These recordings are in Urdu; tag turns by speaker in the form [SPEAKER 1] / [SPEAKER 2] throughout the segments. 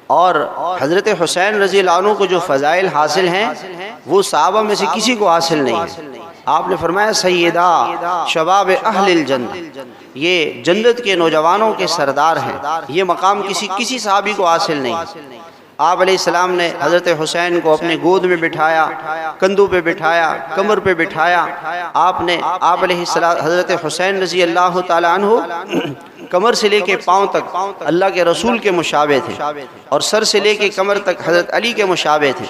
[SPEAKER 1] اور حضرت حسین رضی اللہ عنہ کو جو فضائل حاصل ہیں وہ صحابہ میں سے کسی کو حاصل نہیں ہے۔ آپ نے فرمایا سیدہ شباب اہل الجنہ، یہ جنت کے نوجوانوں کے سردار ہیں، یہ مقام کسی صحابی کو حاصل نہیں۔ آپ علیہ السلام نے حضرت حسین کو اپنے گود میں بٹھایا، کندھوں پہ بٹھایا، کمر پہ بٹھایا۔ آپ نے حضرت حسین رضی اللہ تعالی عنہ کمر سے لے کے پاؤں تک اللہ کے رسول کے مشابہ تھے، اور سر سے لے کے کمر تک حضرت علی کے مشابہ تھے۔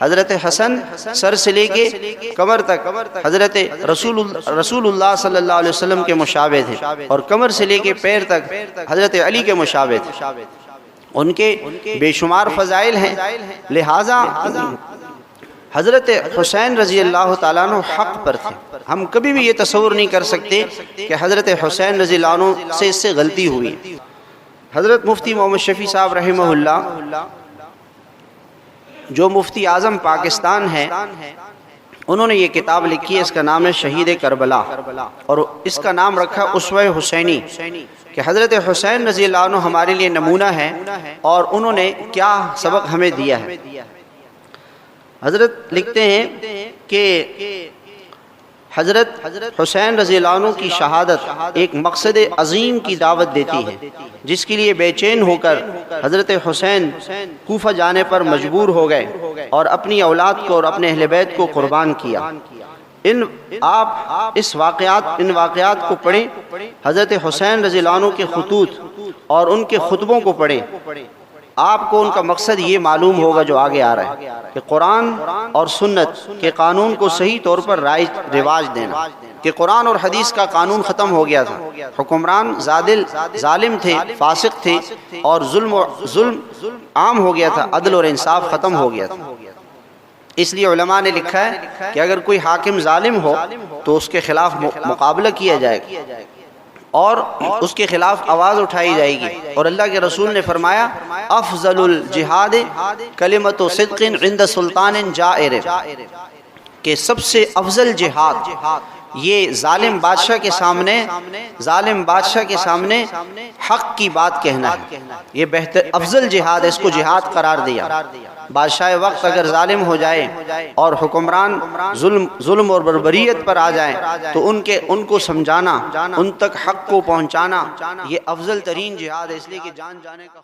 [SPEAKER 1] حضرت حسن سر سے لے کے کمر تک حضرت رسول اللہ صلی اللہ علیہ وسلم کے مشابہ تھے، اور کمر سے لے کے پیر تک حضرت علی کے مشابہ تھے۔ ان کے بے شمار فضائل ہیں، لہٰذا حضرت حسین رضی اللہ تعالیٰ عنہ حق پر تھے۔ ہم کبھی بھی یہ تصور نہیں کر سکتے کہ حضرت حسین رضی اللہ عنہ سے اس سے غلطی ہوئی۔ حضرت مفتی محمد شفیع صاحب رحمہ اللہ جو مفتی اعظم پاکستان ہیں، انہوں نے یہ کتاب لکھی ہے، اس کا نام ہے شہید کربلا، اور اس کا نام رکھا اسوہ حسینی، کہ حضرت حسین رضی اللہ عنہ ہمارے لیے نمونہ ہے اور انہوں نے کیا سبق ہمیں دیا ہے۔ حضرت لکھتے ہیں کہ حضرت حسین رضی اللہ عنہ کی شہادت ایک مقصد عظیم کی دعوت دیتی ہے، جس کے لیے بے چین ہو کر حضرت حسین کوفہ جانے پر مجبور ہو گئے اور اپنی اولاد کو اور اپنے اہل بیت کو قربان کیا۔ آپ ان واقعات کو پڑھیں، حضرت حسین رضی اللہ عنہ کے خطوط اور ان کے خطبوں کو پڑھیں، آپ کو ان کا مقصد یہ معلوم ہوگا جو آگے آ رہا ہے، کہ قرآن اور سنت کے قانون کو صحیح طور پر رواج دینا، کہ قرآن اور حدیث کا قانون ختم ہو گیا تھا، حکمران ظالم تھے، فاسق تھے، اور ظلم عام ہو گیا تھا، عدل اور انصاف ختم ہو گیا تھا۔ اس لیے علماء نے لکھا ہے کہ اگر کوئی حاکم ظالم ہو تو اس کے خلاف مقابلہ کیا جائے گا اور اس کے خلاف آواز اٹھائی جائے گی، اور اللہ کے رسول نے فرمایا افضل الجہاد کلمۃ صدق عند سلطان جائر، کہ سب سے افضل جہاد یہ ظالم بادشاہ کے سامنے حق کی بات کہنا ہے، یہ بہتر افضل جہاد ہے، اس کو جہاد قرار دیا۔ بادشاہ وقت اگر ظالم ہو جائے اور حکمران ظلم اور بربریت پر آ جائیں تو ان کو سمجھانا، ان تک حق کو پہنچانا، یہ افضل ترین جہاد ہے، اس لیے کہ جان جانے کا